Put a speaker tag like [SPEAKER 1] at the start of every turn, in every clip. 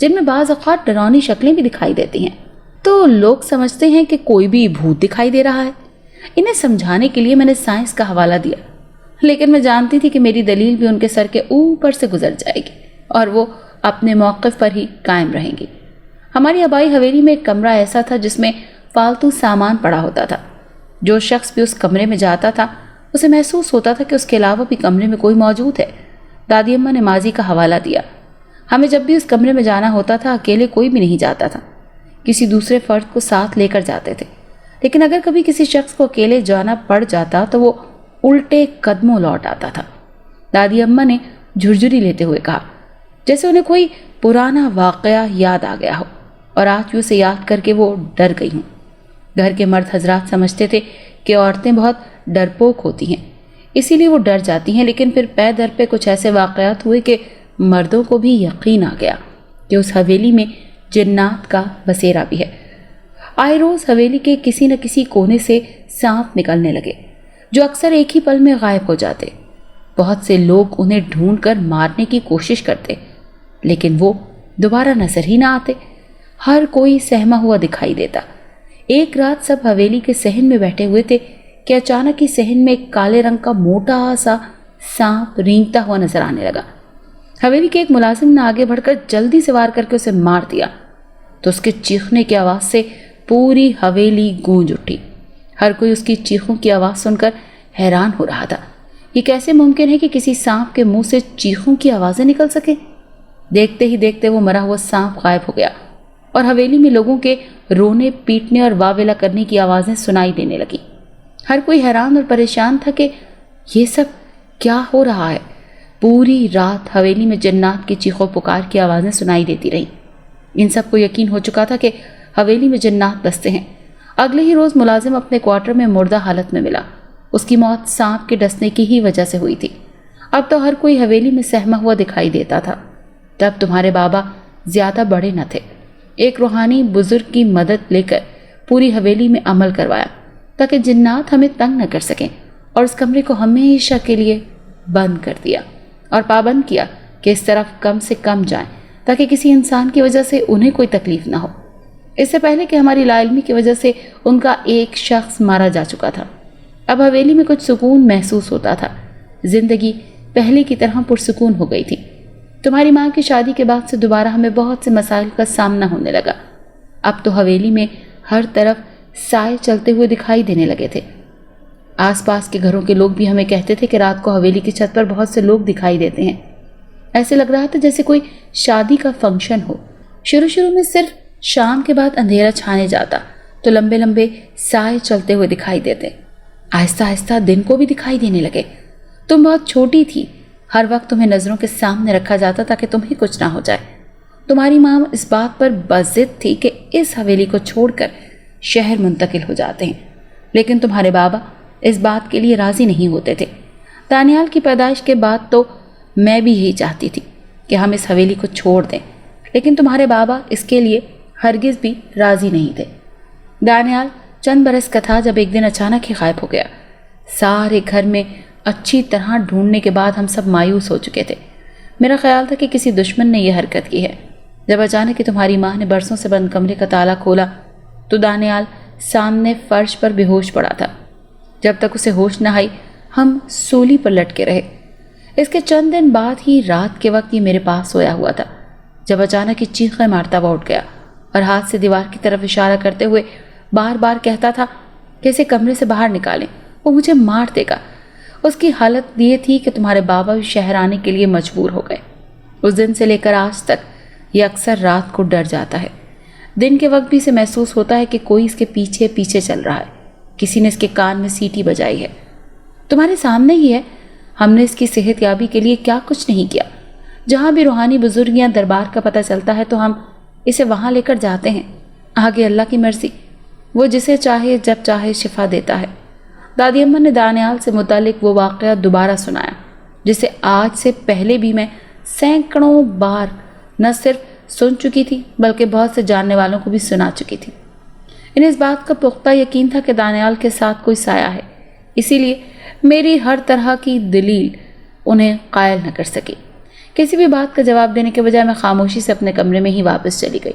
[SPEAKER 1] جن میں بعض اوقات ڈرانی شکلیں بھی دکھائی دیتی ہیں، تو لوگ سمجھتے ہیں کہ کوئی بھی بھوت دکھائی دے رہا ہے۔ انہیں سمجھانے کے لیے میں نے سائنس کا حوالہ دیا، لیکن میں جانتی تھی کہ میری دلیل بھی ان کے سر کے اوپر سے گزر جائے گی اور وہ اپنے موقف پر ہی قائم رہیں گی۔ ہماری آبائی حویلی میں ایک کمرہ ایسا تھا جس میں فالتو سامان پڑا ہوتا تھا۔ جو شخص بھی اس کمرے میں جاتا تھا اسے محسوس ہوتا تھا کہ اس کے علاوہ بھی کمرے میں کوئی موجود ہے۔ دادی اماں نے ماضی کا حوالہ دیا۔ ہمیں جب بھی اس کمرے میں جانا ہوتا تھا اکیلے کوئی بھی نہیں جاتا تھا، کسی دوسرے فرد کو ساتھ لے کر جاتے تھے، لیکن اگر کبھی کسی شخص کو اکیلے جانا پڑ جاتا تو وہ الٹے قدموں لوٹ آتا تھا۔ دادی اماں نے جھرجھری لیتے ہوئے کہا، جیسے انہیں کوئی پرانا واقعہ یاد آ گیا ہو، اور آج بھی اسے یاد کر کے وہ ڈر گئی ہوں۔ گھر کے مرد حضرات سمجھتے تھے کہ عورتیں بہت ڈرپوک ہوتی ہیں، اسی لیے وہ ڈر جاتی ہیں، لیکن پھر پے در پہ کچھ ایسے واقعات ہوئے کہ مردوں کو بھی یقین آ گیا کہ اس حویلی میں جنات کا بسیرا بھی ہے۔ آئے روز حویلی کے کسی نہ کسی کونے سے سانپ نکلنے لگے جو اکثر ایک ہی پل میں غائب ہو جاتے۔ بہت سے لوگ انہیں ڈھونڈ کر مارنے کی کوشش کرتے، لیکن وہ دوبارہ نظر ہی نہ آتے۔ ہر کوئی سہما ہوا دکھائی دیتا۔ ایک رات سب حویلی کے صحن میں بیٹھے ہوئے تھے کہ اچانک ہی صحن میں ایک کالے رنگ کا موٹا سا سانپ رینگتا ہوا نظر آنے لگا۔ حویلی کے ایک ملازم نے آگے بڑھ کر جلدی سے وار کر کے اسے مار دیا تو اس کے چیخنے کی آواز سے پوری حویلی گونج اٹھی۔ ہر کوئی اس کی چیخوں کی آواز سن کر حیران ہو رہا تھا۔ یہ کیسے ممکن ہے کہ کسی سانپ کے منہ سے چیخوں کی آوازیں نکل سکیں؟ دیکھتے ہی دیکھتے وہ مرا ہوا سانپ غائب ہو گیا اور حویلی میں لوگوں کے رونے پیٹنے اور واویلا کرنے کی آوازیں سنائی دینے لگی۔ ہر کوئی حیران اور پریشان تھا کہ یہ سب کیا ہو رہا ہے۔ پوری رات حویلی میں جنات کی چیخوں پکار کی آوازیں سنائی دیتی رہیں۔ ان سب کو یقین ہو چکا تھا کہ حویلی میں جنات بستے ہیں۔ اگلے ہی روز ملازم اپنے کوارٹر میں مردہ حالت میں ملا۔ اس کی موت سانپ کے ڈسنے کی ہی وجہ سے ہوئی تھی۔ اب تو ہر کوئی حویلی میں سہما ہوا دکھائی دیتا تھا۔ تب تمہارے بابا زیادہ بڑے نہ تھے۔ ایک روحانی بزرگ کی مدد لے کر پوری حویلی میں عمل کروایا تاکہ جنات ہمیں تنگ نہ کر سکیں، اور اس کمرے کو ہمیشہ کے لیے بند کر دیا اور پابند کیا کہ اس طرف کم سے کم جائیں تاکہ کسی انسان کی وجہ سے انہیں کوئی تکلیف نہ ہو۔ اس سے پہلے کہ ہماری لا علمی کی وجہ سے ان کا ایک شخص مارا جا چکا تھا، اب حویلی میں کچھ سکون محسوس ہوتا تھا۔ زندگی پہلے کی طرح پرسکون ہو گئی تھی۔ تمہاری ماں کی شادی کے بعد سے دوبارہ ہمیں بہت سے مسائل کا سامنا ہونے لگا۔ اب تو حویلی میں ہر طرف سائے چلتے ہوئے دکھائی دینے لگے تھے۔ آس پاس کے گھروں کے لوگ بھی ہمیں کہتے تھے کہ رات کو حویلی کی چھت پر بہت سے لوگ دکھائی دیتے ہیں۔ ایسے لگ رہا تھا جیسے کوئی شادی کا فنکشن ہو۔ شروع میں صرف شام کے بعد اندھیرا چھانے جاتا تو لمبے لمبے سائے چلتے ہوئے دکھائی دیتے۔ آہستہ آہستہ دن کو بھی دکھائی دینے لگے۔ تم بہت چھوٹی تھی، ہر وقت تمہیں نظروں کے سامنے رکھا جاتا تاکہ تمہیں کچھ نہ ہو جائے۔ تمہاری ماں اس بات پر بضد تھی کہ اس حویلی کو چھوڑ کر شہر منتقل ہو جاتے ہیں، لیکن تمہارے بابا اس بات کے لیے راضی نہیں ہوتے تھے۔ دانیال کی پیدائش کے بعد تو میں بھی یہی چاہتی تھی کہ ہم اس حویلی کو چھوڑ دیں، لیکن تمہارے بابا اس کے لیے ہرگز بھی راضی نہیں تھے۔ دانیال چند برس کا تھا جب ایک دن اچانک ہی غائب ہو گیا۔ سارے گھر میں اچھی طرح ڈھونڈنے کے بعد ہم سب مایوس ہو چکے تھے۔ میرا خیال تھا کہ کسی دشمن نے یہ حرکت کی ہے۔ جب اچانک ہی تمہاری ماں نے برسوں سے بند کمرے کا تالا کھولا تو دانیال سامنے فرش پر بے ہوش پڑا تھا۔ جب تک اسے ہوش نہ آئی ہم سولی پر لٹکے رہے۔ اس کے چند دن بعد ہی رات کے وقت یہ میرے پاس سویا ہوا تھا، جب اچانک ہی چیخیں مارتا ہوا اٹھ گیا اور ہاتھ سے دیوار کی طرف اشارہ کرتے ہوئے بار بار کہتا تھا کہ اسے کمرے سے باہر نکالیں، وہ مجھے مار دے گا۔ اس کی حالت یہ تھی کہ تمہارے بابا بھی شہر آنے کے لیے مجبور ہو گئے۔ اس دن سے لے کر آج تک یہ اکثر رات کو ڈر جاتا ہے۔ دن کے وقت بھی اسے محسوس ہوتا ہے کہ کوئی اس کے پیچھے پیچھے چل رہا ہے، کسی نے اس کے کان میں سیٹی بجائی ہے۔ تمہارے سامنے ہی ہے، ہم نے اس کی صحت یابی کے لیے کیا کچھ نہیں کیا۔ جہاں بھی روحانی بزرگ یا دربار کا پتہ چلتا ہے تو ہم اسے وہاں لے کر جاتے ہیں۔ آگے اللہ کی مرضی، وہ جسے چاہے جب چاہے شفا دیتا ہے۔ دادی اماں نے دانیال سے متعلق وہ واقعہ دوبارہ سنایا جسے آج سے پہلے بھی میں سینکڑوں بار نہ صرف سن چکی تھی بلکہ بہت سے جاننے والوں کو بھی سنا چکی تھی۔ انہیں اس بات کا پختہ یقین تھا کہ دانیال کے ساتھ کوئی سایہ ہے، اسی لیے میری ہر طرح کی دلیل انہیں قائل نہ کر سکی۔ کسی بھی بات کا جواب دینے کے بجائے میں خاموشی سے اپنے کمرے میں ہی واپس چلی گئی۔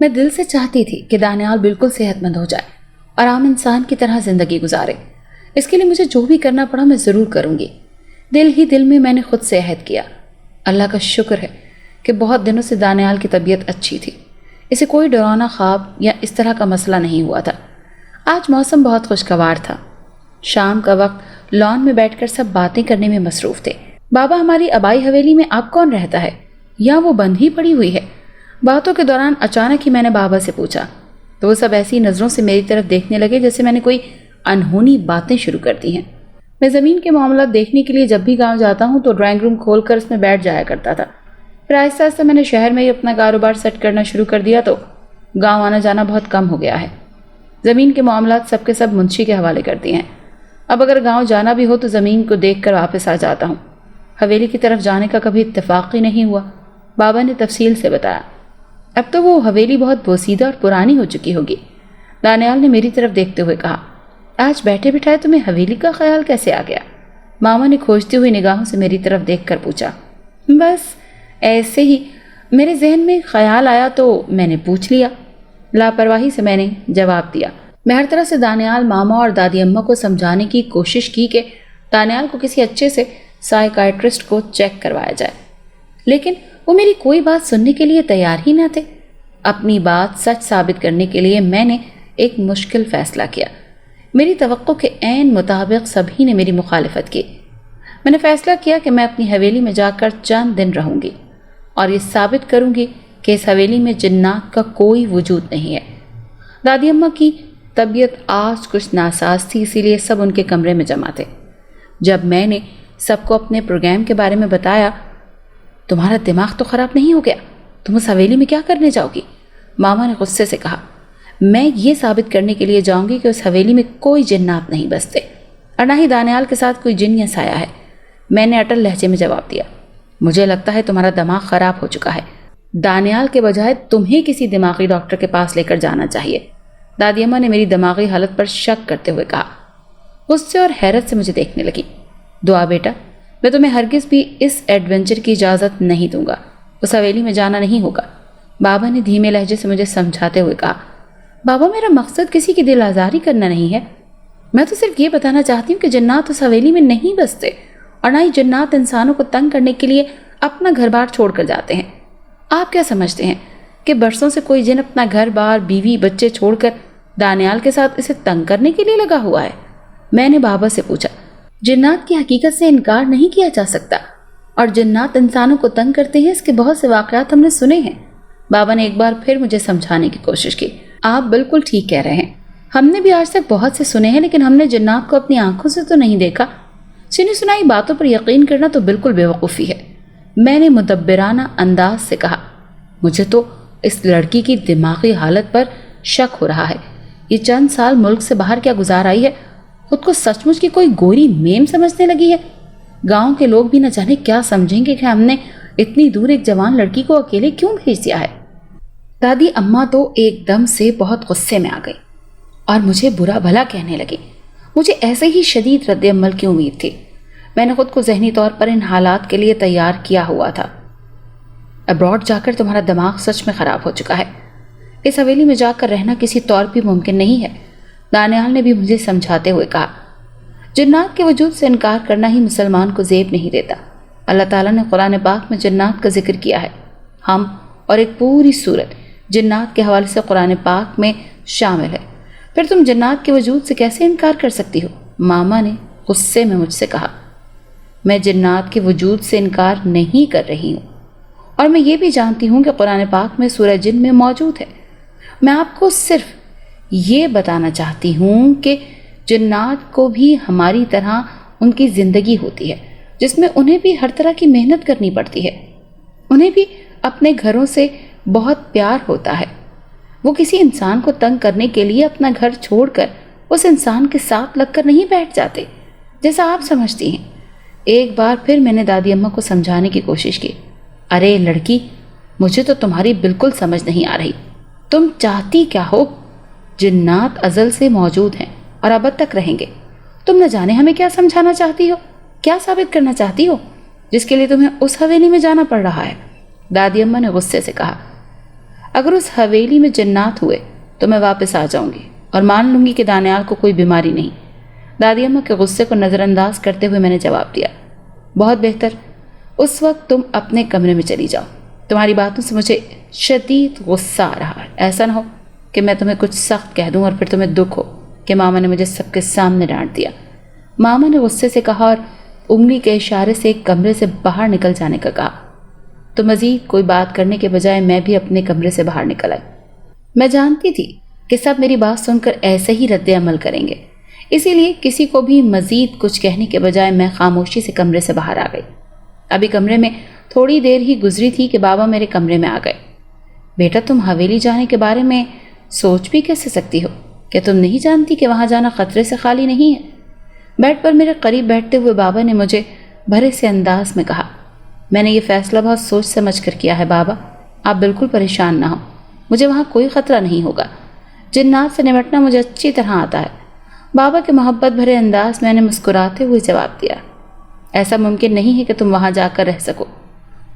[SPEAKER 1] میں دل سے چاہتی تھی کہ دانیال بالکل صحت مند ہو جائے اور عام انسان کی طرح زندگی گزارے۔ اس کے لیے مجھے جو بھی کرنا پڑا میں ضرور کروں گی۔ دل ہی دل میں نے خود سے عہد کیا۔ اللہ کا شکر ہے کہ بہت دنوں سے دانیال کی طبیعت اچھی تھی۔ اسے کوئی ڈرانا خواب یا اس طرح کا مسئلہ نہیں ہوا تھا۔ آج موسم بہت خوشگوار تھا۔ شام کا وقت لان میں بیٹھ کر سب باتیں کرنے میں مصروف تھے۔ بابا ہماری آبائی حویلی میں اب کون رہتا ہے یا وہ بند ہی پڑی ہوئی ہے؟ باتوں کے دوران اچانک ہی میں نے بابا سے پوچھا تو وہ سب ایسی نظروں سے میری طرف دیکھنے لگے جیسے میں نے کوئی انہونی باتیں شروع کر دی ہیں۔ میں زمین کے معاملات دیکھنے کے لیے جب بھی گاؤں جاتا ہوں تو ڈرائنگ روم کھول کر اس میں بیٹھ جایا کرتا تھا۔ پھر آہستہ آہستہ میں نے شہر میں ہی اپنا کاروبار سیٹ کرنا شروع کر دیا تو گاؤں آنا جانا بہت کم ہو گیا ہے۔ زمین کے معاملات سب کے سب منشی کے حوالے کر دیے ہیں۔ اب اگر گاؤں جانا بھی ہو تو زمین کو دیکھ کر واپس آ جاتا ہوں۔ حویلی کی طرف جانے کا کبھی اتفاق ہی نہیں ہوا۔ بابا نے تفصیل سے بتایا۔ اب تو وہ حویلی بہت بوسیدہ اور پرانی ہو چکی ہوگی۔ دانیال نے میری طرف دیکھتے ہوئے کہا، آج بیٹھے بٹھائے تمہیں حویلی کا خیال کیسے آ گیا؟ ماما نے کھوجتی ہوئی نگاہوں سے میری طرف دیکھ کر پوچھا۔ بس ایسے ہی میرے ذہن میں خیال آیا تو میں نے پوچھ لیا، لاپرواہی سے میں نے جواب دیا۔ میں ہر طرح سے دانیال، ماما اور دادی اماں کو سمجھانے کی کوشش کی کہ دانیال کو کسی اچھے سے سائیکائٹرسٹ کو چیک کروایا جائے، لیکن وہ میری کوئی بات سننے کے لیے تیار ہی نہ تھے۔ اپنی بات سچ ثابت کرنے کے لیے میں نے ایک مشکل فیصلہ کیا۔ میری توقع کے عین مطابق سبھی نے میری مخالفت کی۔ میں نے فیصلہ کیا کہ میں اپنی حویلی میں جا کر چند دن رہوں گی اور یہ ثابت کروں گی کہ اس حویلی میں جنات کا کوئی وجود نہیں ہے۔ دادی اماں کی طبیعت آج کچھ ناساز تھی، اسی لیے سب ان کے کمرے میں جمع تھے۔ جب میں نے سب کو اپنے پروگرام کے بارے میں بتایا، تمہارا دماغ تو خراب نہیں ہو گیا؟ تم اس حویلی میں کیا کرنے جاؤ گی؟ ماما نے غصے سے کہا۔ میں یہ ثابت کرنے کے لیے جاؤں گی کہ اس حویلی میں کوئی جنات نہیں بستے اور نہ ہی دانیال کے ساتھ کوئی جن یا سایہ ہے، میں نے اٹل لہجے میں جواب دیا۔ مجھے لگتا ہے تمہارا دماغ خراب ہو چکا ہے۔ دانیال کے بجائے تمہیں کسی دماغی ڈاکٹر کے پاس لے کر جانا چاہیے۔ دادی اماں نے میری دماغی حالت پر شک کرتے ہوئے کہا۔ غصے اور حیرت سے مجھے دیکھنے لگی۔ دعا بیٹا، میں تمہیں ہرگز بھی اس ایڈونچر کی اجازت نہیں دوں گا، اس حویلی میں جانا نہیں ہوگا، بابا نے دھیمے لہجے سے مجھے سمجھاتے ہوئے کہا۔ بابا، میرا مقصد کسی کی دل آزاری کرنا نہیں ہے، میں تو صرف یہ بتانا چاہتی ہوں کہ جنات اس حویلی میں نہیں بستے اور نہ ہی جنات انسانوں کو تنگ کرنے کے لیے اپنا گھر بار چھوڑ کر جاتے ہیں۔ آپ کیا سمجھتے ہیں کہ برسوں سے کوئی جن اپنا گھر بار، بیوی، بچے چھوڑ کر دانیال کے ساتھ اسے تنگ کرنے کے لیے لگا ہوا ہے؟ میں نے بابا سے پوچھا۔ جنات کی حقیقت سے انکار نہیں کیا جا سکتا اور جنات انسانوں کو تنگ کرتے ہیں، اس کے بہت سے واقعات ہم نے سنے ہیں۔ بابا نے ایک بار پھر مجھے سمجھانے کی کوشش کی۔ آپ بالکل ٹھیک کہہ رہے ہیں، ہم نے بھی آج تک بہت سے سنے ہیں، لیکن ہم نے جنات کو اپنی آنکھوں سے تو نہیں دیکھا۔ سنی سنائی باتوں پر یقین کرنا تو بالکل بے وقوفی ہے، میں نے مدبرانہ انداز سے کہا۔ مجھے تو اس لڑکی کی دماغی حالت پر شک ہو رہا ہے۔ یہ چند سال ملک سے باہر کیا گزار آئی ہے، خود کو سچ مچ کی کوئی گوری میم سمجھنے لگی ہے۔ گاؤں کے لوگ بھی نہ جانے کیا سمجھیں گے کہ ہم نے اتنی دور ایک جوان لڑکی کو اکیلے کیوں بھیج دیا ہے۔ دادی اماں تو ایک دم سے بہت غصے میں آ گئی اور مجھے برا بھلا کہنے لگی۔ مجھے ایسے ہی شدید رد عمل کی امید تھی۔ میں نے خود کو ذہنی طور پر ان حالات کے لیے تیار کیا ہوا تھا۔ ابراڈ جا کر تمہارا دماغ سچ میں خراب ہو چکا ہے، اس حویلی میں جا کر رہنا کسی طور بھی ممکن نہیں ہے، دانیال نے بھی مجھے سمجھاتے ہوئے کہا۔ جنات کے وجود سے انکار کرنا ہی مسلمان کو زیب نہیں دیتا۔ اللہ تعالیٰ نے قرآن پاک میں جنات کا ذکر کیا ہے، ہم اور ایک پوری سورت جنات کے حوالے سے قرآن پاک میں شامل ہے، پھر تم جنات کے وجود سے کیسے انکار کر سکتی ہو؟ ماما نے غصے میں مجھ سے کہا۔ میں جنات کے وجود سے انکار نہیں کر رہی ہوں اور میں یہ بھی جانتی ہوں کہ قرآن پاک میں سورہ جن میں موجود ہے۔ میں آپ کو صرف یہ بتانا چاہتی ہوں کہ جنات کو بھی ہماری طرح ان کی زندگی ہوتی ہے، جس میں انہیں بھی ہر طرح کی محنت کرنی پڑتی ہے، انہیں بھی اپنے گھروں سے بہت پیار ہوتا ہے۔ وہ کسی انسان کو تنگ کرنے کے لیے اپنا گھر چھوڑ کر اس انسان کے ساتھ لگ کر نہیں بیٹھ جاتے جیسا آپ سمجھتی ہیں۔ ایک بار پھر میں نے دادی اماں کو سمجھانے کی کوشش کی۔ ارے لڑکی، مجھے تو تمہاری بالکل سمجھ نہیں آ رہی، تم چاہتی کیا ہو؟ جنات ازل سے موجود ہیں اور ابد تک رہیں گے، تم نہ جانے ہمیں کیا سمجھانا چاہتی ہو، کیا ثابت کرنا چاہتی ہو؟ جس کے لیے تمہیں اس حویلی میں جانا پڑ رہا ہے؟ دادی اماں نے غصے سے کہا۔ اگر اس حویلی میں جنات ہوئے تو میں واپس آ جاؤں گی اور مان لوں گی کہ دانیال کو کوئی بیماری نہیں۔ دادی اماں کے غصے کو نظر انداز کرتے ہوئے میں نے جواب دیا، بہت بہتر، اس وقت تم اپنے کمرے میں چلی جاؤ۔ تمہاری باتوں سے مجھے شدید غصہ آ رہا ہے۔ ایسا نہ ہو کہ میں تمہیں کچھ سخت کہہ دوں اور پھر تمہیں دکھ ہو کہ ماما نے مجھے سب کے سامنے ڈانٹ دیا۔ ماما نے غصے سے کہا اور انگلی کے اشارے سے ایک کمرے سے باہر نکل جانے کا کہا۔ تو مزید کوئی بات کرنے کے بجائے میں بھی اپنے کمرے سے باہر نکل آئی۔ میں جانتی تھی کہ سب میری بات سن کر ایسے ہی رد عمل کریں گے، اسی لیے کسی کو بھی مزید کچھ کہنے کے بجائے میں خاموشی سے کمرے سے باہر آ گئی۔ ابھی کمرے میں تھوڑی دیر ہی گزری تھی کہ بابا میرے کمرے میں آ گئے۔ بیٹا، تم حویلی جانے کے بارے میں سوچ بھی کیسے سکتی ہو؟ کہ تم نہیں جانتی کہ وہاں جانا خطرے سے خالی نہیں ہے؟ بیڈ پر میرے قریب بیٹھتے ہوئے بابا نے مجھے بھرے سے انداز میں کہا، میں نے یہ فیصلہ بہت سوچ سمجھ کر کیا ہے بابا، آپ بالکل پریشان نہ ہو، مجھے وہاں کوئی خطرہ نہیں ہوگا۔ جنات سے نمٹنا مجھے اچھی طرح آتا ہے۔ بابا کے محبت بھرے انداز میں نے مسکراتے ہوئے جواب دیا، ایسا ممکن نہیں ہے کہ تم وہاں جا کر رہ سکو۔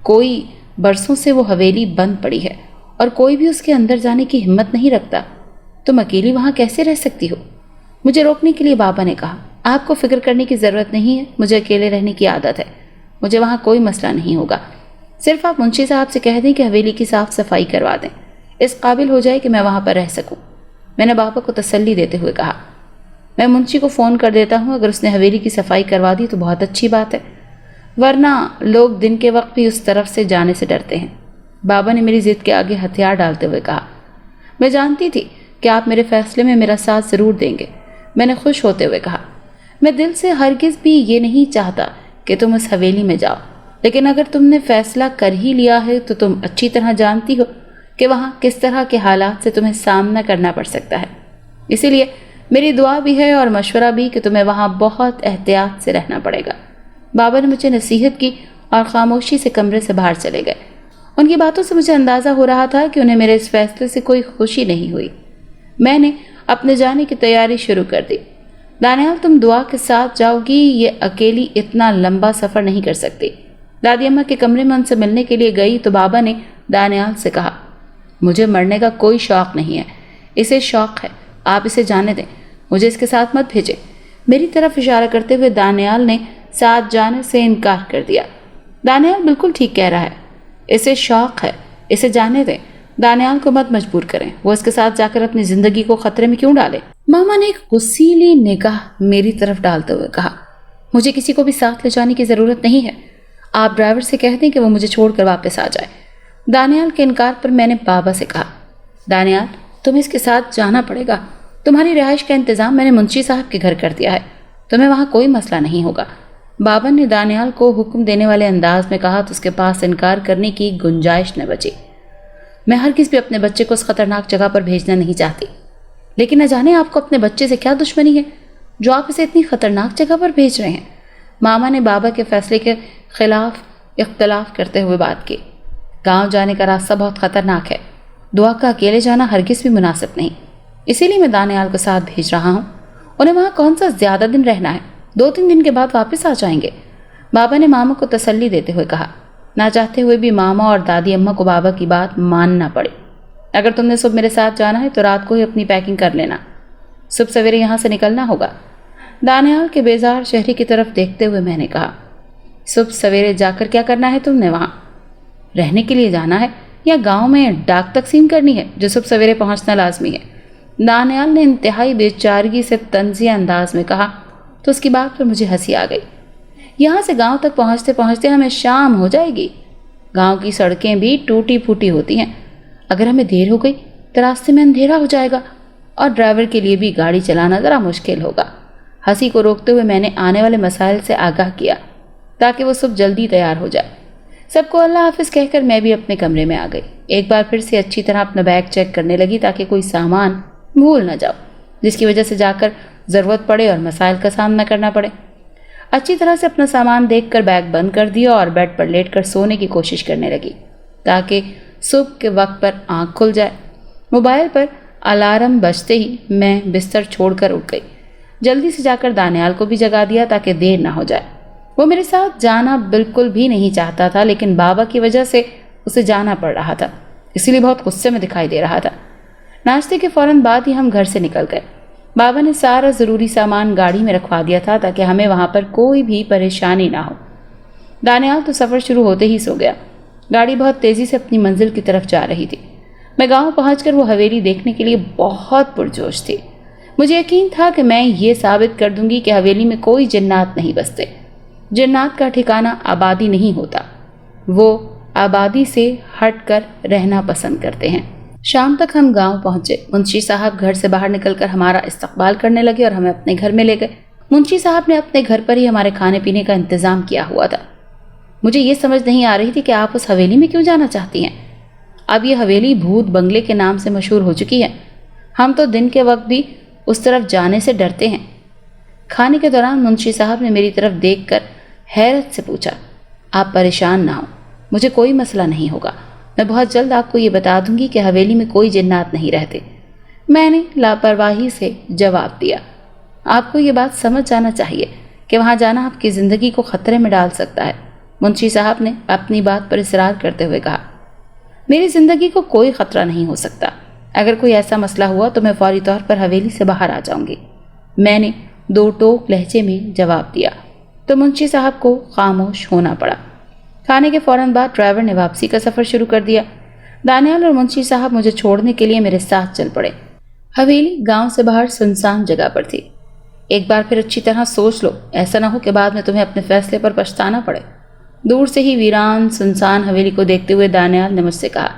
[SPEAKER 1] کوئی برسوں سے وہ حویلی بند پڑی ہے اور کوئی بھی اس کے اندر جانے کی ہمت نہیں رکھتا۔ تم اکیلی وہاں کیسے رہ سکتی ہو؟ مجھے روکنے کے لیے بابا نے کہا، آپ کو فکر کرنے کی ضرورت نہیں ہے، مجھے اکیلے رہنے کی عادت ہے، مجھے وہاں کوئی مسئلہ نہیں ہوگا۔ صرف آپ منشی صاحب سے کہہ دیں کہ حویلی کی صاف صفائی کروا دیں، اس قابل ہو جائے کہ میں وہاں پر رہ سکوں۔ میں نے بابا کو تسلی دیتے ہوئے کہا، میں منشی کو فون کر دیتا ہوں، اگر اس نے حویلی کی صفائی کروا دی تو بہت اچھی بات ہے، ورنہ لوگ دن کے وقت بھی اس طرف سے جانے سے ڈرتے ہیں۔ بابا نے میری ضد کے آگے ہتھیار ڈالتے ہوئے کہا، میں جانتی تھی کہ آپ میرے فیصلے میں میرا ساتھ ضرور دیں گے۔ میں نے خوش ہوتے ہوئے کہا، میں دل سے ہرگز بھی یہ نہیں چاہتا کہ تم اس حویلی میں جاؤ، لیکن اگر تم نے فیصلہ کر ہی لیا ہے تو تم اچھی طرح جانتی ہو کہ وہاں کس طرح کے حالات سے تمہیں سامنا کرنا پڑ سکتا ہے۔ اسی لیے میری دعا بھی ہے اور مشورہ بھی کہ تمہیں وہاں بہت احتیاط سے رہنا پڑے گا۔ بابا نے مجھے نصیحت کی اور خاموشی سے کمرے سے باہر چلے گئے۔ ان کی باتوں سے مجھے اندازہ ہو رہا تھا کہ انہیں میرے اس فیصلے سے کوئی خوشی نہیں ہوئی۔ میں نے اپنے جانے کی تیاری شروع کر دی۔ دانیال، تم دعا کے ساتھ جاؤ گی، یہ اکیلی اتنا لمبا سفر نہیں کر سکتی۔ دادی اماں کے کمرے میں ان سے ملنے کے لیے گئی تو بابا نے دانیال سے کہا، مجھے مرنے کا کوئی شوق نہیں ہے، اسے شوق ہے، آپ اسے جانے دیں، مجھے اس کے ساتھ مت بھیجیں۔ میری طرف اشارہ کرتے ہوئے دانیال نے ساتھ جانے سے انکار کر دیا۔ دانیال بالکل ٹھیک کہہ رہا ہے، اسے شوق ہے، اسے جانے دیں، دانیال کو مت مجبور کریں، وہ اس کے ساتھ جا کر اپنی زندگی کو خطرے میں کیوں ڈالے؟ ماما نے ایک غصیلی نگاہ میری طرف ڈالتے ہوئے کہا، مجھے کسی کو بھی ساتھ لے جانے کی ضرورت نہیں ہے، آپ ڈرائیور سے کہہ دیں کہ وہ مجھے چھوڑ کر واپس آ جائے۔ دانیال کے انکار پر میں نے بابا سے کہا، دانیال، تمہیں اس کے ساتھ جانا پڑے گا، تمہاری رہائش کا انتظام میں نے منشی صاحب کے گھر کر دیا ہے، تمہیں وہاں کوئی مسئلہ نہیں ہوگا۔ بابا نے دانیال کو حکم دینے والے انداز میں کہا تو اس کے پاس انکار کرنے کی گنجائش نہ بچی۔ میں ہرگز بھی اپنے بچے کو اس خطرناک جگہ پر بھیجنا نہیں چاہتی، لیکن نہ جانے آپ کو اپنے بچے سے کیا دشمنی ہے جو آپ اسے اتنی خطرناک جگہ پر بھیج رہے ہیں۔ ماما نے بابا کے فیصلے کے خلاف اختلاف کرتے ہوئے بات کی، گاؤں جانے کا راستہ بہت خطرناک ہے، دعا کا اکیلے جانا ہرگز بھی مناسب نہیں، اسی لیے میں دانیال کو ساتھ بھیج رہا ہوں۔ انہیں وہاں کون سا زیادہ دن رہنا ہے، 2-3 دن کے بعد واپس آ جائیں گے۔ بابا نے ماما کو تسلی دیتے ہوئے کہا، نہ چاہتے ہوئے بھی ماما اور دادی اماں کو بابا کی بات ماننا پڑی۔ اگر تم نے صبح میرے ساتھ جانا ہے تو رات کو ہی اپنی پیکنگ کر لینا، صبح سویرے یہاں سے نکلنا ہوگا۔ دانیال کے بیزار چہرے کی طرف دیکھتے ہوئے میں نے کہا، صبح سویرے جا کر کیا کرنا ہے تم نے؟ وہاں رہنے کے لیے جانا ہے یا گاؤں میں ڈاک تقسیم کرنی ہے جو صبح سویرے پہنچنا لازمی ہے؟ دانیال نے انتہائی بے چارگی سے طنزیہ انداز میں کہا تو اس کی بات پر مجھے ہنسی آ گئی۔ یہاں سے گاؤں تک پہنچتے پہنچتے ہمیں شام ہو جائے گی، گاؤں کی سڑکیں بھی ٹوٹی پھوٹی ہوتی ہیں، اگر ہمیں دیر ہو گئی تو راستے میں اندھیرا ہو جائے گا اور ڈرائیور کے لیے بھی گاڑی چلانا ذرا مشکل ہوگا۔ ہنسی کو روکتے ہوئے میں نے آنے والے مسائل سے آگاہ کیا تاکہ وہ صبح جلدی تیار ہو جائے۔ سب کو اللہ حافظ کہہ کر میں بھی اپنے کمرے میں آ گئی۔ ایک بار پھر سے اچھی طرح اپنا بیگ چیک کرنے لگی تاکہ کوئی سامان بھول نہ جاؤ جس کی وجہ سے جا کر ضرورت پڑے اور مسائل کا سامنا کرنا پڑے۔ اچھی طرح سے اپنا سامان دیکھ کر بیگ بند کر دیا اور بیڈ پر لیٹ کر سونے کی کوشش کرنے لگی تاکہ صبح کے وقت پر آنکھ کھل جائے۔ موبائل پر الارم بجتے ہی میں بستر چھوڑ کر اٹھ گئی۔ جلدی سے جا کر دانیال کو بھی جگا دیا تاکہ دیر نہ ہو جائے۔ وہ میرے ساتھ جانا بالکل بھی نہیں چاہتا تھا، لیکن بابا کی وجہ سے اسے جانا پڑ رہا تھا، اسی لیے بہت غصے میں دکھائی دے رہا تھا۔ ناشتے کے فوراً بعد ہی ہم گھر سے نکل گئے۔ بابا نے سارا ضروری سامان گاڑی میں رکھوا دیا تھا تاکہ ہمیں وہاں پر کوئی بھی پریشانی نہ ہو۔ دانیال تو سفر شروع ہوتے ہی سو گیا۔ گاڑی بہت تیزی سے اپنی منزل کی طرف جا رہی تھی۔ میں گاؤں پہنچ کر وہ حویلی دیکھنے کے لیے بہت پرجوش تھی۔ مجھے یقین تھا کہ میں یہ ثابت کر دوں گی کہ حویلی میں کوئی جنات نہیں بستے۔ جنات کا ٹھکانہ آبادی نہیں ہوتا، وہ آبادی سے ہٹ کر رہنا پسند کرتے ہیں۔ شام تک ہم گاؤں پہنچے۔ منشی صاحب گھر سے باہر نکل کر ہمارا استقبال کرنے لگے اور ہمیں اپنے گھر میں لے گئے۔ منشی صاحب نے اپنے گھر پر ہی ہمارے کھانے پینے کا انتظام کیا ہوا تھا۔ مجھے یہ سمجھ نہیں آ رہی تھی کہ آپ اس حویلی میں کیوں جانا چاہتی ہیں۔ اب یہ حویلی بھوت بنگلے کے نام سے مشہور ہو چکی ہے۔ ہم تو دن کے وقت بھی اس طرف جانے سے ڈرتے ہیں۔ کھانے کے دوران منشی صاحب نے میری طرف دیکھ کر حیرت سے پوچھا، آپ پریشان نہ ہوں، مجھے کوئی مسئلہ نہیں ہوگا، میں بہت جلد آپ کو یہ بتا دوں گی کہ حویلی میں کوئی جنات نہیں رہتے۔ میں نے لاپرواہی سے جواب دیا، آپ کو یہ بات سمجھ جانا چاہیے کہ وہاں جانا آپ کی زندگی کو خطرے میں ڈال سکتا ہے۔ منشی صاحب نے اپنی بات پر اصرار کرتے ہوئے کہا، میری زندگی کو کوئی خطرہ نہیں ہو سکتا، اگر کوئی ایسا مسئلہ ہوا تو میں فوری طور پر حویلی سے باہر آ جاؤں گی۔ میں نے دو ٹوک لہجے میں جواب دیا تو منشی صاحب کو خاموش ہونا پڑا۔ کھانے کے فوراً بعد ڈرائیور نے واپسی کا سفر شروع کر دیا۔ دانیال اور منشی صاحب مجھے چھوڑنے کے لیے میرے ساتھ چل پڑے۔ حویلی گاؤں سے باہر سنسان جگہ پر تھی۔ ایک بار پھر اچھی طرح سوچ لو، ایسا نہ ہو کہ بعد میں تمہیں اپنے فیصلے پر پچھتانا پڑے۔ دور سے ہی ویران سنسان حویلی کو دیکھتے ہوئے دانیال نے مجھ سے کہا،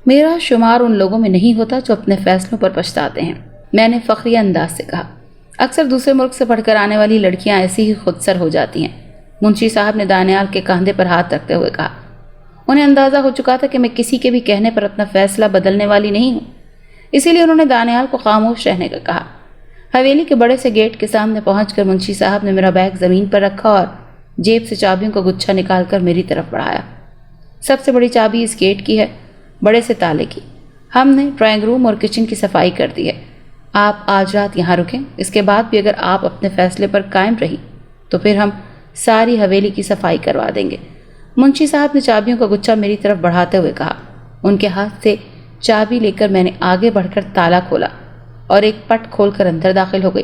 [SPEAKER 1] میرا شمار ان لوگوں میں نہیں ہوتا جو اپنے فیصلوں پر پچھتاتے ہیں۔ میں نے فخریہ انداز سے کہا، اکثر دوسرے ملک سے پڑھ کر آنے والی لڑکیاں ایسی ہی خود سر ہو جاتی ہیں۔ منشی صاحب نے دانیال کے کاندھے پر ہاتھ رکھتے ہوئے کہا، انہیں اندازہ ہو چکا تھا کہ میں کسی کے بھی کہنے پر اپنا فیصلہ بدلنے والی نہیں ہوں، اسی لیے انہوں نے دانیال کو خاموش رہنے کا کہا۔ حویلی کے بڑے سے گیٹ کے سامنے پہنچ کر منشی صاحب نے میرا بیگ زمین پر رکھا اور جیب سے چابیوں کا گچھا نکال کر میری طرف بڑھایا۔ سب سے بڑی چابی اس گیٹ کی ہے، بڑے سے تالے کی۔ ہم نے ڈرائنگ روم اور کچن کی صفائی کر دی ہے۔ آپ آج رات یہاں رکیں، اس کے بعد بھی اگر آپ اپنے فیصلے پر قائم رہی تو پھر ہم ساری حویلی کی صفائی کروا دیں گے۔ منشی صاحب نے چابیوں کا گچھا میری طرف بڑھاتے ہوئے کہا۔ ان کے ہاتھ سے چابی لے کر میں نے آگے بڑھ کر تالا کھولا اور ایک پٹ کھول کر اندر داخل ہو گئی۔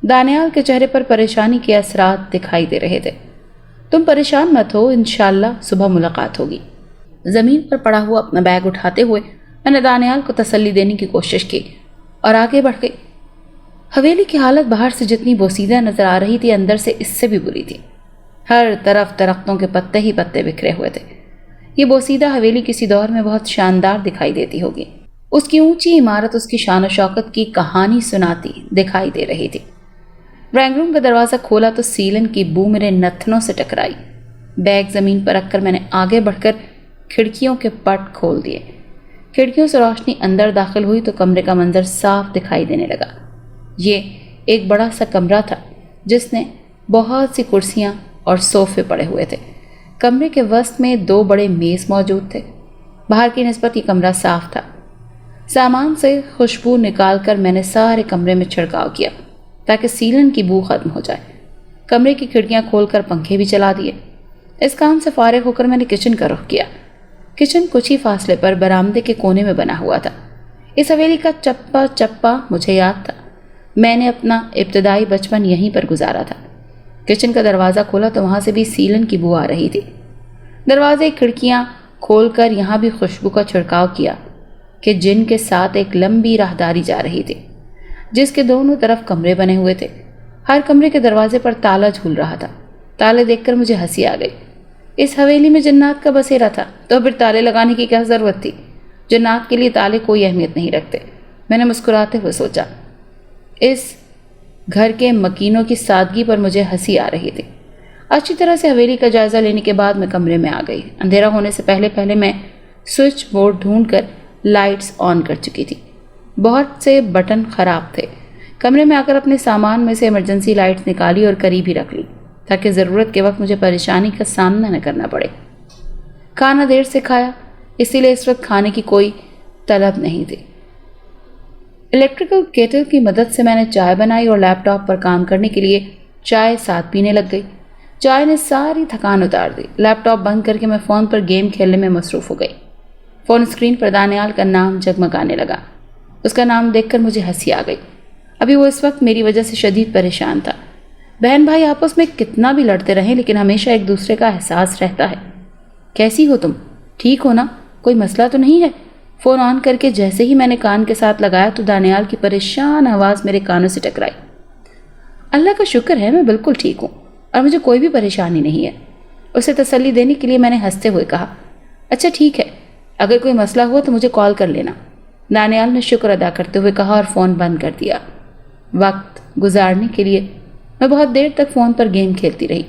[SPEAKER 1] دانیال کے چہرے پر پریشانی کے اثرات دکھائی دے رہے تھے۔ تم پریشان مت ہو، انشاءاللہ صبح ملاقات ہوگی۔ زمین پر پڑا ہوا اپنا بیگ اٹھاتے ہوئے میں نے دانیال کو تسلی دینے کی کوشش کی اور آگے بڑھ گئی۔ حویلی کی حالت باہر سے جتنی بوسیدہ نظر آ رہی تھی، اندر سے اس سے بھی بری تھی۔ ہر طرف درختوں کے پتے ہی پتے بکھرے ہوئے تھے۔ یہ بوسیدہ حویلی کسی دور میں بہت شاندار دکھائی دیتی ہوگی۔ اس کی اونچی عمارت اس کی شان و شوکت کی کہانی سناتی دکھائی دے رہی تھی۔ ڈرائنگ روم کا دروازہ کھولا تو سیلن کی بو میرے نتنوں سے ٹکرائی۔ بیگ زمین پر رکھ کر میں نے آگے بڑھ کر کھڑکیوں کے پٹ کھول دیے۔ کھڑکیوں سے روشنی اندر داخل ہوئی تو کمرے کا منظر صاف دکھائی دینے لگا۔ یہ ایک بڑا سا کمرہ تھا جس نے بہت سی کرسیاں اور صوفے پڑے ہوئے تھے۔ کمرے کے وسط میں دو بڑے میز موجود تھے۔ باہر کی نسبت یہ کمرہ صاف تھا۔ سامان سے خوشبو نکال کر میں نے سارے کمرے میں چھڑکاؤ کیا تاکہ سیلن کی بو ختم ہو جائے۔ کمرے کی کھڑکیاں کھول کر پنکھے بھی چلا دیے۔ اس کام سے فارغ ہو کر میں نے کچن کا رخ کیا۔ کچن کچھ ہی فاصلے پر برآمدے کے کونے میں بنا ہوا تھا۔ اس حویلی کا چپا چپا مجھے یاد تھا۔ میں نے اپنا ابتدائی بچپن یہیں پر گزارا تھا۔ کچن کا دروازہ کھولا تو وہاں سے بھی سیلن کی بو آ رہی تھی۔ دروازے کھڑکیاں کھول کر یہاں بھی خوشبو کا چھڑکاؤ کیا کہ جن کے ساتھ ایک لمبی راہداری جا رہی تھی جس کے دونوں طرف کمرے بنے ہوئے تھے۔ ہر کمرے کے دروازے پر تالا جھول رہا تھا۔ تالے دیکھ کر مجھے ہنسی آ گئی۔ اس حویلی میں جنات کا بسیرا تھا تو پھر تالے لگانے کی کیا ضرورت تھی؟ جنات کے لیے تالے کوئی اہمیت نہیں رکھتے۔ میں نے مسکراتے ہوئے سوچا۔ اس گھر کے مکینوں کی سادگی پر مجھے ہنسی آ رہی تھی۔ اچھی طرح سے حویلی کا جائزہ لینے کے بعد میں کمرے میں آ گئی۔ اندھیرا ہونے سے پہلے میں سوئچ بورڈ ڈھونڈ کر لائٹس آن کر چکی تھی۔ بہت سے بٹن خراب تھے۔ کمرے میں آ کر اپنے سامان میں سے ایمرجنسی لائٹس نکالی اور قریب ہی رکھ لی تاکہ ضرورت کے وقت مجھے پریشانی کا سامنا نہ کرنا پڑے۔ کھانا دیر سے کھایا، اسی لیے اس وقت کھانے کی کوئی طلب نہیں تھی۔ الیکٹریکل کیٹل کی مدد سے میں نے چائے بنائی اور لیپ ٹاپ پر کام کرنے کے لیے چائے ساتھ پینے لگ گئی۔ چائے نے ساری تھکان اتار دی۔ لیپ ٹاپ بند کر کے میں فون پر گیم کھیلنے میں مصروف ہو گئی۔ فون اسکرین پر دانیال کا نام جگمگانے لگا۔ اس کا نام دیکھ کر مجھے ہنسی آ گئی۔ ابھی وہ اس وقت میری وجہ سے شدید پریشان تھا۔ بہن بھائی آپس میں کتنا بھی لڑتے رہیں لیکن ہمیشہ ایک دوسرے کا احساس رہتا ہے۔ کیسی ہو تم؟ ٹھیک ہو نا؟ کوئی مسئلہ تو نہیں ہے؟ فون آن کر کے جیسے ہی میں نے کان کے ساتھ لگایا تو دانیال کی پریشان آواز میرے کانوں سے ٹکرائی۔ اللہ کا شکر ہے میں بالکل ٹھیک ہوں اور مجھے کوئی بھی پریشانی نہیں ہے۔ اسے تسلی دینے کے لیے میں نے ہنستے ہوئے کہا، اچھا ٹھیک ہے، اگر کوئی مسئلہ ہوا تو مجھے کال کر لینا۔ دانیال نے شکر ادا کرتے ہوئے کہا اور فون بند کر دیا۔ وقت گزارنے کے لیے میں بہت دیر تک فون پر گیم کھیلتی رہی۔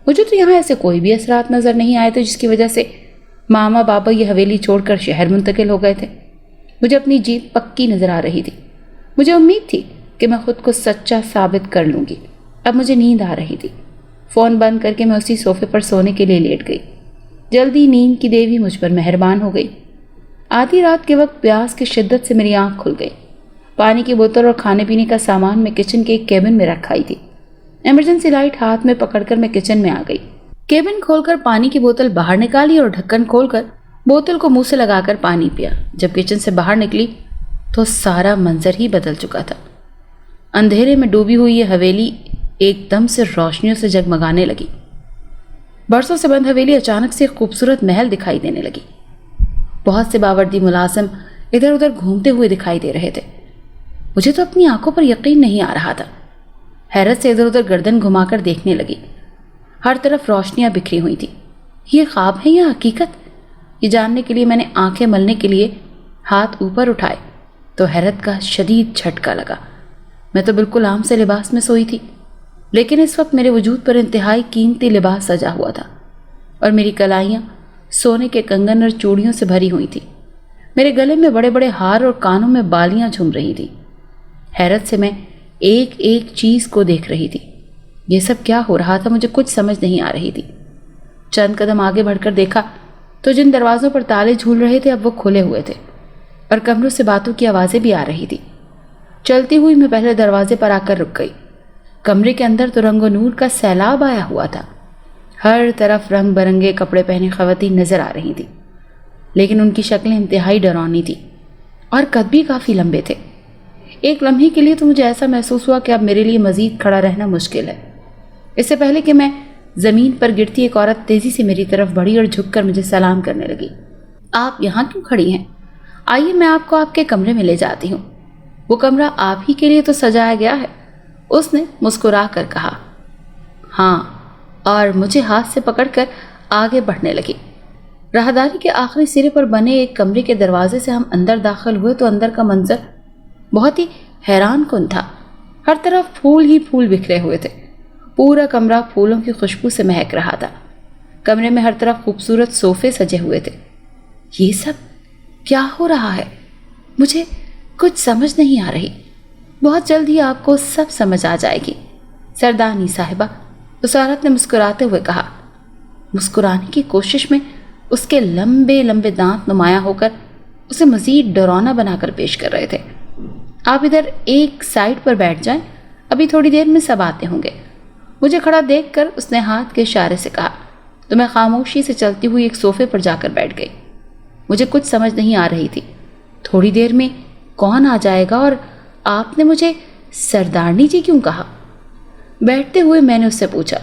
[SPEAKER 1] مجھے تو یہاں ایسے کوئی بھی اثرات نظر نہیں آئے تھے جس کی وجہ سے ماما بابا یہ حویلی چھوڑ کر شہر منتقل ہو گئے تھے۔ مجھے اپنی جیت پکی نظر آ رہی تھی۔ مجھے امید تھی کہ میں خود کو سچا ثابت کر لوں گی۔ اب مجھے نیند آ رہی تھی۔ فون بند کر کے میں اسی صوفے پر سونے کے لیے لیٹ گئی۔ جلدی نیند کی دیوی مجھ پر مہربان ہو گئی۔ آدھی رات کے وقت پیاس کی شدت سے میری آنکھ کھل گئی۔ پانی کی بوتل اور کھانے پینے کا سامان میں کچن کے ایک کیبن میں رکھائی تھی۔ ایمرجنسی لائٹ ہاتھ میں پکڑ کر میں کچن میں آ گئی۔ کیبن کھول کر پانی کی بوتل باہر نکالی اور ڈھکن کھول کر بوتل کو منہ سے لگا کر پانی پیا۔ جب کچن سے باہر نکلی تو سارا منظر ہی بدل چکا تھا۔ اندھیرے میں ڈوبی ہوئی یہ حویلی ایک دم سے روشنیوں سے جگمگانے لگی۔ برسوں سے بند حویلی اچانک سے ایک خوبصورت محل دکھائی دینے لگی۔ بہت سے باوردی ملازم ادھر ادھر گھومتے ہوئے دکھائی دے رہے تھے۔ مجھے تو اپنی آنکھوں پر یقین نہیں آ رہا تھا۔ حیرت سے ادھر ادھر گردن گھما کر دیکھنے لگی۔ ہر طرف روشنیاں بکھری ہوئی تھیں۔ یہ خواب ہے یا حقیقت؟ یہ جاننے کے لیے میں نے آنکھیں ملنے کے لیے ہاتھ اوپر اٹھائے تو حیرت کا شدید جھٹکا لگا۔ میں تو بالکل عام سے لباس میں سوئی تھی، لیکن اس وقت میرے وجود پر انتہائی قیمتی لباس سجا ہوا تھا اور میری کلائیاں سونے کے کنگن اور چوڑیوں سے بھری ہوئی تھیں۔ میرے گلے میں بڑے بڑے ہار اور کانوں میں بالیاں جھوم رہی تھیں۔ حیرت سے میں ایک ایک چیز کو دیکھ رہی تھی۔ یہ سب کیا ہو رہا تھا مجھے کچھ سمجھ نہیں آ رہی تھی۔ چند قدم آگے بڑھ کر دیکھا تو جن دروازوں پر تالے جھول رہے تھے اب وہ کھلے ہوئے تھے اور کمروں سے باتوں کی آوازیں بھی آ رہی تھی۔ چلتی ہوئی میں پہلے دروازے پر آ کر رک گئی۔ کمرے کے اندر تو رنگ و نور کا سیلاب آیا ہوا تھا۔ ہر طرف رنگ برنگے کپڑے پہنے خواتین نظر آ رہی تھیں، لیکن ان کی شکلیں انتہائی ڈراؤنی تھیں اور قد بھی کافی لمبے تھے۔ ایک لمحے کے لیے تو مجھے ایسا محسوس ہوا کہ اب میرے لیے مزید کھڑا رہنا مشکل ہے۔ اس سے پہلے کہ میں زمین پر گرتی ایک عورت تیزی سے میری طرف بڑھی اور جھک کر مجھے سلام کرنے لگی۔ آپ یہاں کیوں کھڑی ہیں؟ آئیے میں آپ کو آپ کے کمرے میں لے جاتی ہوں۔ وہ کمرہ آپ ہی کے لیے تو سجایا گیا ہے، اس نے مسکرا کر کہا۔ ہاں، اور مجھے ہاتھ سے پکڑ کر آگے بڑھنے لگی۔ راہداری کے آخری سرے پر بنے ایک کمرے کے دروازے سے ہم اندر داخل ہوئے تو اندر کا منظر بہت ہی حیران کن تھا۔ ہر طرف پھول ہی پھول بکھرے ہوئے تھے۔ پورا کمرہ پھولوں کی خوشبو سے مہک رہا تھا۔ کمرے میں ہر طرف خوبصورت صوفے سجے ہوئے تھے۔ یہ سب کیا ہو رہا ہے؟ مجھے کچھ سمجھ نہیں آ رہی۔ بہت جلد ہی آپ کو سب سمجھ آ جائے گی سردانی صاحبہ، اس عورت نے مسکراتے ہوئے کہا۔ مسکرانے کی کوشش میں اس کے لمبے لمبے دانت نمایاں ہو کر اسے مزید ڈراؤنا بنا کر پیش کر رہے تھے۔ آپ ادھر ایک سائڈ پر بیٹھ جائیں، ابھی تھوڑی دیر میں سب آتے ہوں گے۔ مجھے کھڑا دیکھ کر اس نے ہاتھ کے اشارے سے کہا تو میں خاموشی سے چلتی ہوئی ایک صوفے پر جا کر بیٹھ گئی۔ مجھے کچھ سمجھ نہیں آ رہی تھی۔ تھوڑی دیر میں کون آ جائے گا اور آپ نے مجھے سردارنی جی کیوں کہا؟ بیٹھتے ہوئے میں نے اس سے پوچھا،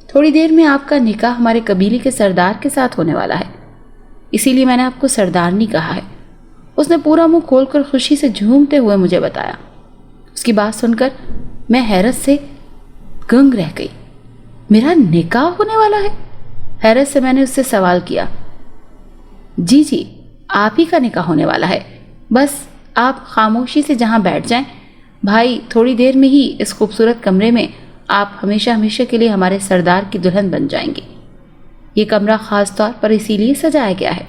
[SPEAKER 1] تھوڑی دیر میں آپ کا نکاح ہمارے قبیلے کے سردار کے ساتھ ہونے والا ہے، اسی لیے میں نے آپ کو سردارنی کہا ہے۔ اس نے پورا منہ کھول کر خوشی سے جھومتے ہوئے مجھے بتایا۔ اس کی بات سن کر میں حیرت سے گنگ رہ گئی۔ میرا نکاح ہونے والا ہے؟ حیرت سے میں نے اس سے سوال کیا۔ جی، آپ ہی کا نکاح ہونے والا ہے، بس آپ خاموشی سے جہاں بیٹھ جائیں۔ بھائی تھوڑی دیر میں ہی اس خوبصورت کمرے میں آپ ہمیشہ ہمیشہ کے لیے ہمارے سردار کی دلہن بن جائیں گے۔ یہ کمرہ خاص طور پر اسی لیے سجایا گیا ہے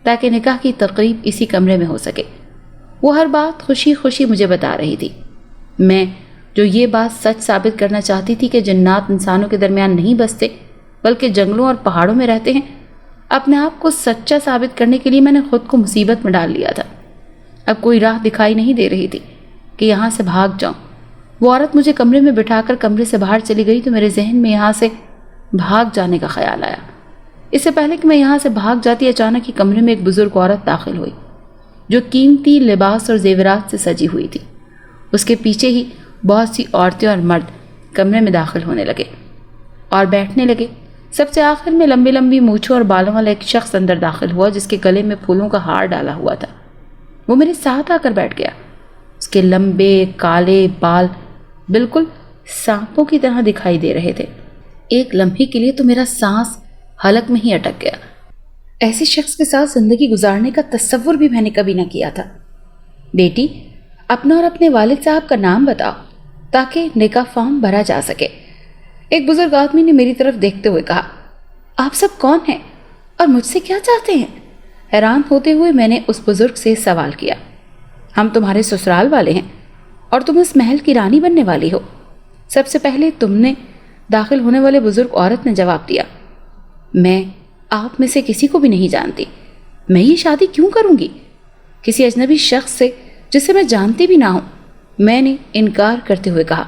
[SPEAKER 1] تاکہ نکاح کی تقریب اسی کمرے میں ہو سکے۔ وہ ہر بات خوشی خوشی مجھے بتا رہی تھی۔ میں جو یہ بات سچ ثابت کرنا چاہتی تھی کہ جنات انسانوں کے درمیان نہیں بستے بلکہ جنگلوں اور پہاڑوں میں رہتے ہیں، اپنے آپ کو سچا ثابت کرنے کے لیے میں نے خود کو مصیبت میں ڈال لیا تھا۔ اب کوئی راہ دکھائی نہیں دے رہی تھی کہ یہاں سے بھاگ جاؤں۔ وہ عورت مجھے کمرے میں بٹھا کر کمرے سے باہر چلی گئی تو میرے ذہن میں یہاں سے بھاگ جانے کا خیال آیا۔ اس سے پہلے کہ میں یہاں سے بھاگ جاتی، اچانک ہی کمرے میں ایک بزرگ عورت داخل ہوئی جو قیمتی لباس اور زیورات سے سجی ہوئی تھی۔ اس کے پیچھے ہی بہت سی عورتیں اور مرد کمرے میں داخل ہونے لگے اور بیٹھنے لگے۔ سب سے آخر میں لمبی لمبی مونچھوں اور بالوں والا ایک شخص اندر داخل ہوا جس کے گلے میں پھولوں کا ہار ڈالا ہوا تھا۔ وہ میرے ساتھ آ کر بیٹھ گیا۔ اس کے لمبے کالے بال بالکل سانپوں کی طرح دکھائی دے رہے تھے۔ ایک لمحے کے لیے تو میرا سانس حلق میں ہی اٹک گیا۔ ایسے شخص کے ساتھ زندگی گزارنے کا تصور بھی میں نے کبھی نہ کیا تھا۔ بیٹی، اپنا اور اپنے والد صاحب کا نام بتاؤ تاکہ نکاح فارم بھرا جا سکے، ایک بزرگ آدمی نے میری طرف دیکھتے ہوئے کہا۔ آپ سب کون ہیں اور مجھ سے کیا چاہتے ہیں؟ حیران ہوتے ہوئے میں نے اس بزرگ سے سوال کیا۔ ہم تمہارے سسرال والے ہیں اور تم اس محل کی رانی بننے والی ہو، سب سے پہلے تم نے داخل ہونے والے بزرگ عورت نے جواب دیا۔ میں آپ میں سے کسی کو بھی نہیں جانتی، میں یہ شادی کیوں کروں گی کسی اجنبی شخص سے جسے میں جانتی بھی نہ ہوں، میں نے انکار کرتے ہوئے کہا۔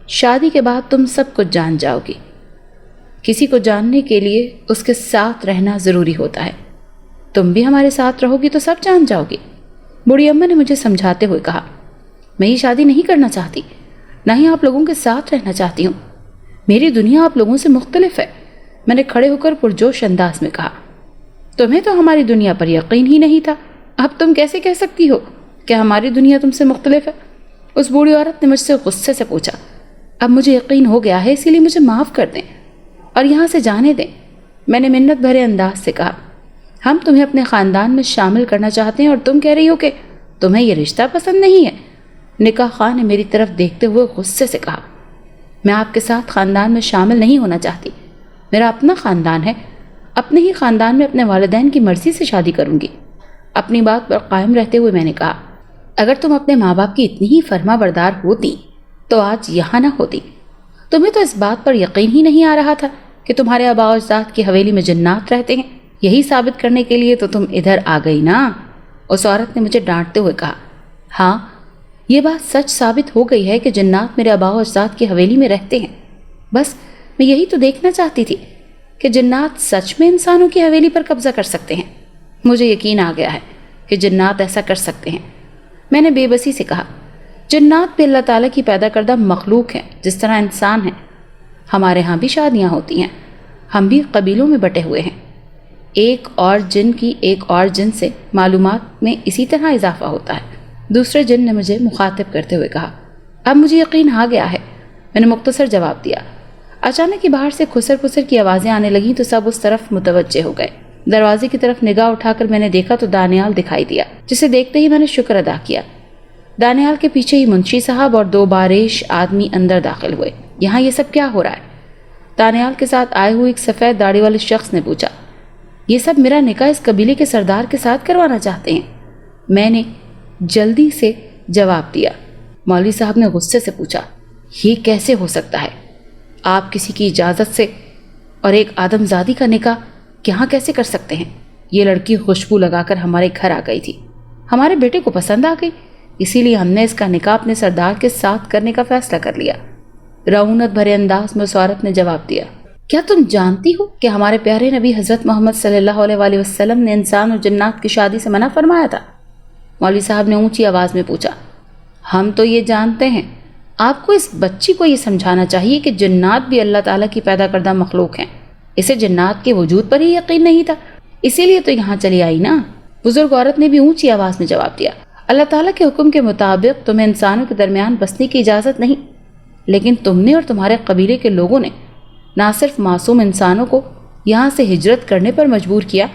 [SPEAKER 1] شادی کے بعد تم سب کچھ جان جاؤ گی، کسی کو جاننے کے لیے اس کے ساتھ رہنا ضروری ہوتا ہے، تم بھی ہمارے ساتھ رہو گی تو سب جان جاؤ گی۔ بوڑھی اماں نے مجھے سمجھاتے ہوئے کہا، میں یہ شادی نہیں کرنا چاہتی، نہ ہی آپ لوگوں کے ساتھ رہنا چاہتی ہوں، میری دنیا آپ لوگوں سے مختلف ہے، میں نے کھڑے ہو کر پرجوش انداز میں کہا۔ تمہیں تو ہماری دنیا پر یقین ہی نہیں تھا، اب تم کیسے کہہ سکتی ہو کہ ہماری دنیا تم سے مختلف ہے؟ اس بوڑھی عورت نے مجھ سے غصے سے پوچھا۔ اب مجھے یقین ہو گیا ہے، اسی لیے مجھے معاف کر دیں اور یہاں سے جانے دیں، میں نے منت بھرے انداز سے کہا۔ ہم تمہیں اپنے خاندان میں شامل کرنا چاہتے ہیں اور تم کہہ رہی ہو کہ تمہیں یہ رشتہ پسند نہیں ہے، نکاح خواہ نے میری طرف دیکھتے ہوئے غصے سے کہا۔ میں آپ کے ساتھ خاندان میں شامل نہیں ہونا چاہتی، میرا اپنا خاندان ہے، اپنے ہی خاندان میں اپنے والدین کی مرضی سے شادی کروں گی۔ اپنی بات پر قائم رہتے ہوئے میں نے کہا، اگر تم اپنے ماں باپ کی اتنی ہی فرما بردار ہوتی تو آج یہاں نہ ہوتی، تمہیں تو اس بات پر یقین ہی نہیں آ رہا تھا کہ تمہارے آباء و اجداد کی حویلی میں جنات رہتے ہیں، یہی ثابت کرنے کے لیے تو تم ادھر آ گئی نا، اس عورت نے مجھے ڈانٹتے ہوئے کہا۔ ہاں، یہ بات سچ ثابت ہو گئی ہے کہ جنات میرے آباء و اجداد کی حویلی میں رہتے ہیں، بس میں یہی تو دیکھنا چاہتی تھی کہ جنات سچ میں انسانوں کی حویلی پر قبضہ کر سکتے ہیں۔ مجھے یقین آ گیا ہے کہ جنات ایسا کر سکتے ہیں، میں نے بے بسی سے کہا۔ جنات بھی اللہ تعالیٰ کی پیدا کردہ مخلوق ہیں جس طرح انسان ہیں، ہمارے ہاں بھی شادیاں ہوتی ہیں، ہم بھی قبیلوں میں بٹے ہوئے ہیں، ایک اور جن کی ایک اور جن سے معلومات میں اسی طرح اضافہ ہوتا ہے۔ دوسرے جن نے مجھے مخاطب کرتے ہوئے کہا۔ اب مجھے یقین آ گیا ہے، میں نے مختصر جواب دیا۔ اچانک ہی باہر سے خسر پسر کی آوازیں آنے لگیں تو سب اس طرف متوجہ ہو گئے۔ دروازے کی طرف نگاہ اٹھا کر میں نے دیکھا تو دانیال دکھائی دیا، جسے دیکھتے ہی میں نے شکر ادا کیا۔ دانیال کے پیچھے ہی منشی صاحب اور دو باریش آدمی اندر داخل ہوئے۔ یہاں یہ سب کیا ہو رہا ہے؟ دانیال کے ساتھ آئے ہوئے ایک سفید داڑھی والے شخص نے پوچھا۔ یہ سب میرا نکاح اس قبیلے کے سردار کے ساتھ کروانا چاہتے ہیں، میں نے جلدی سے جواب دیا۔ مولوی صاحب نے غصے سے پوچھا، یہ کیسے ہو سکتا ہے؟ آپ کسی کی اجازت سے اور ایک آدم زادی کا نکاح یہاں کیسے کر سکتے ہیں؟ یہ لڑکی خوشبو لگا کر ہمارے گھر آ گئی تھی، ہمارے بیٹے کو پسند آ گئی، اسی لیے ہم نے اس کا نکاح اپنے سردار کے ساتھ کرنے کا فیصلہ کر لیا۔ رعونت بھرے انداز میں اس عورت نے جواب دیا۔ کیا تم جانتی ہو کہ ہمارے پیارے نبی حضرت محمد صلی اللہ علیہ وآلہ وسلم نے انسان اور جنات کی شادی سے منع فرمایا تھا؟ مولوی صاحب نے اونچی آواز میں پوچھا۔ ہم تو یہ جانتے ہیں، آپ کو اس بچی کو یہ سمجھانا چاہیے کہ جنات بھی اللہ تعالیٰ کی پیدا کردہ مخلوق ہیں، اسے جنات کے وجود پر ہی یقین نہیں تھا، اسی لیے تو یہاں چلی آئی نا۔ بزرگ عورت نے بھی اونچی آواز میں جواب دیا۔ اللہ تعالیٰ کے حکم کے مطابق تمہیں انسانوں کے درمیان بسنے کی اجازت نہیں، لیکن تم نے اور تمہارے قبیلے کے لوگوں نے نہ صرف معصوم انسانوں کو یہاں سے ہجرت کرنے پر مجبور کیا،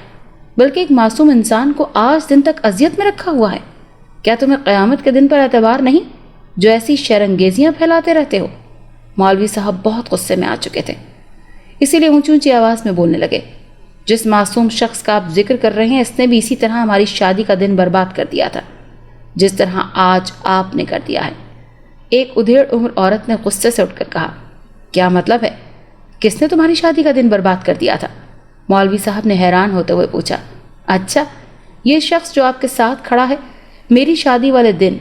[SPEAKER 1] بلکہ ایک معصوم انسان کو آج دن تک اذیت میں رکھا ہوا ہے۔ کیا تمہیں قیامت کے دن پر اعتبار نہیں جو ایسی شرانگیزیاں پھیلاتے رہتے ہو؟ مولوی صاحب بہت غصے میں آ چکے تھے، اسی لیے اونچی اونچی آواز میں بولنے لگے۔ جس معصوم شخص کا آپ ذکر کر رہے ہیں، اس نے بھی اسی طرح ہماری شادی کا دن برباد کر دیا تھا جس طرح آج آپ نے کر دیا ہے۔ ایک ادھیڑ عمر عورت نے غصے سے اٹھ کر کہا۔ کیا مطلب ہے؟ کس نے تمہاری شادی کا دن برباد کر دیا تھا؟ مولوی صاحب نے حیران ہوتے ہوئے پوچھا۔ اچھا، یہ شخص جو آپ کے ساتھ کھڑا ہے میری شادی والے دن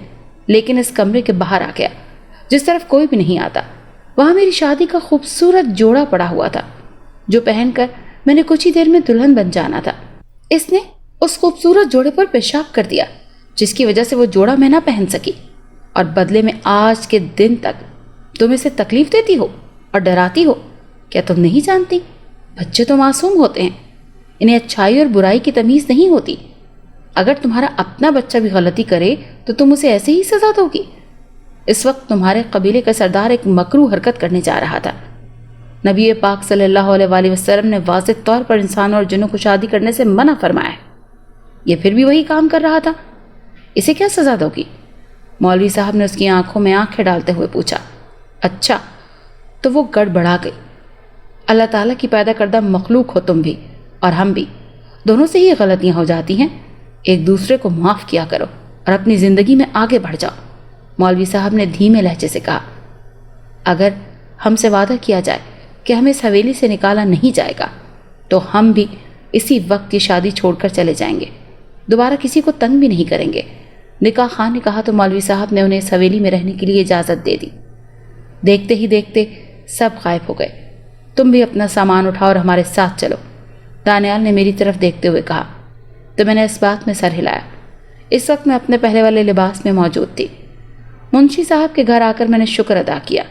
[SPEAKER 1] لیکن اس کمرے کے باہر آ گیا، جس طرف کوئی بھی نہیں آتا، وہاں میری شادی کا خوبصورت جوڑا پڑا ہوا تھا، جو پہن کر میں نے کچھ ہی دیر میں دلہن بن جانا تھا۔ اس نے اس خوبصورت جوڑے پر پیشاب کر دیا جس کی وجہ سے وہ جوڑا میں نہ پہن سکی، اور بدلے میں آج کے دن تک تم اسے تکلیف دیتی ہو اور ڈراتی ہو۔ کیا تم نہیں جانتی؟ بچے تو معصوم ہوتے ہیں، انہیں اچھائی اور برائی کی تمیز نہیں ہوتی۔ اگر تمہارا اپنا بچہ بھی غلطی کرے تو تم اسے ایسے ہی سزا دو گی۔ اس وقت تمہارے قبیلے کا سردار ایک مکروہ حرکت کرنے جا رہا تھا۔ نبی پاک صلی اللہ علیہ وآلہ وسلم نے واضح طور پر انسانوں اور جنوں کو شادی کرنے سے منع فرمایا ہے۔ یہ پھر بھی وہی کام کر رہا تھا، اسے کیا سزا دو گی؟ مولوی صاحب نے اس کی آنکھوں میں آنکھیں ڈالتے ہوئے پوچھا۔ اچھا، تو وہ گڑبڑا گئی۔ اللہ تعالیٰ کی پیدا کردہ مخلوق ہو تم بھی اور ہم بھی، دونوں سے ہی غلطیاں ہو جاتی ہیں۔ ایک دوسرے کو معاف کیا کرو اور اپنی زندگی میں آگے بڑھ جاؤ۔ مولوی صاحب نے دھیمے لہجے سے کہا۔ اگر ہم سے وعدہ کیا جائے کہ ہمیں اس حویلی سے نکالا نہیں جائے گا تو ہم بھی اسی وقت یہ شادی چھوڑ کر چلے جائیں گے، دوبارہ کسی کو تنگ بھی نہیں کریں گے۔ نکاح خان نے کہا تو مولوی صاحب نے انہیں اس حویلی میں رہنے کے لیے اجازت دے دی۔ دیکھتے ہی دیکھتے سب غائب ہو گئے۔ تم بھی اپنا سامان اٹھاؤ اور ہمارے ساتھ چلو، دانیال نے میری طرف دیکھتے ہوئے کہا۔ تو میں نے اس بات میں سر ہلایا۔ اس وقت میں اپنے پہلے والے لباس میں موجود تھی۔ منشی صاحب کے گھر آ کر میں نے شکر ادا کیا۔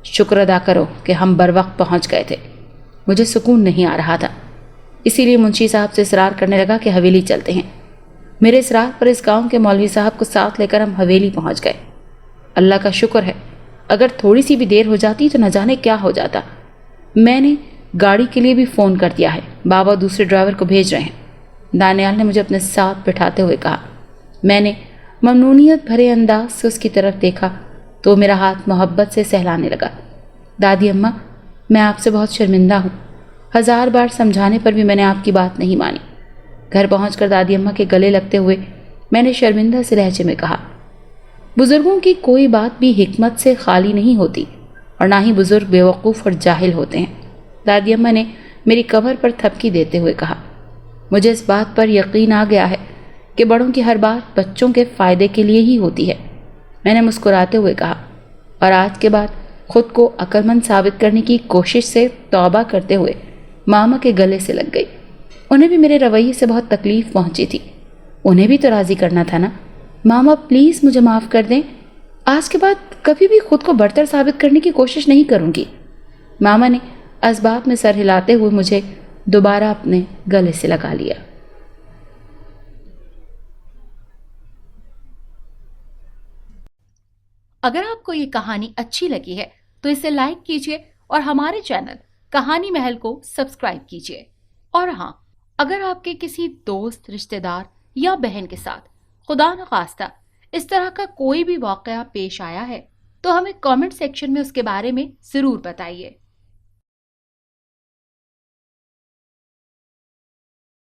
[SPEAKER 1] شکر ادا کرو کہ ہم بر وقت پہنچ گئے تھے۔ مجھے سکون نہیں آ رہا تھا، اسی لیے منشی صاحب سے اصرار کرنے لگا کہ حویلی چلتے ہیں۔ میرے اصرار پر اس گاؤں کے مولوی صاحب کو ساتھ لے کر ہم حویلی پہنچ گئے۔ اللہ کا شکر ہے، اگر تھوڑی سی بھی دیر ہو جاتی تو نہ جانے کیا ہو جاتا۔ میں نے گاڑی کے لیے بھی فون کر دیا ہے، بابا دوسرے ڈرائیور کو بھیج رہے ہیں۔ دانیال نے مجھے اپنے ساتھ بٹھاتے ہوئے کہا۔ میں نے ممنونیت بھرے انداز سے اس کی طرف دیکھا تو میرا ہاتھ محبت سے سہلانے لگا۔ دادی اماں، میں آپ سے بہت شرمندہ ہوں، 1000 بار سمجھانے پر بھی میں نے آپ کی بات نہیں مانی۔ گھر پہنچ کر دادی اماں کے گلے لگتے ہوئے میں نے شرمندہ سے لہجے میں کہا۔ بزرگوں کی کوئی بات بھی حکمت سے خالی نہیں ہوتی اور نہ ہی بزرگ بیوقوف اور جاہل ہوتے ہیں۔ دادی اماں نے میری کمر پر تھپکی دیتے ہوئے کہا۔ مجھے اس بات پر یقین آ گیا ہے کہ بڑوں کی ہر بات بچوں کے فائدے کے لیے ہی ہوتی ہے، میں نے مسکراتے ہوئے کہا، اور آج کے بعد خود کو عقل مند ثابت کرنے کی کوشش سے توبہ کرتے ہوئے ماما کے گلے سے لگ گئی۔ انہیں بھی میرے رویے سے بہت تکلیف پہنچی تھی، انہیں بھی تو راضی کرنا تھا نا۔ ماما پلیز مجھے معاف کر دیں، آج کے بعد کبھی بھی خود کو برتر ثابت کرنے کی کوشش نہیں کروں گی۔ ماما نے اسباب میں سر ہلاتے ہوئے مجھے دوبارہ اپنے گلے سے لگا لیا۔
[SPEAKER 2] اگر آپ کو یہ کہانی اچھی لگی ہے تو اسے لائک کیجیے اور ہمارے چینل کہانی محل کو سبسکرائب کیجیے۔ اور ہاں، اگر آپ کے کسی دوست، رشتہ دار یا بہن کے ساتھ خدا نخواستہ اس طرح کا کوئی بھی واقعہ پیش آیا ہے تو ہمیں کامنٹ سیکشن میں اس کے بارے میں ضرور بتائیے۔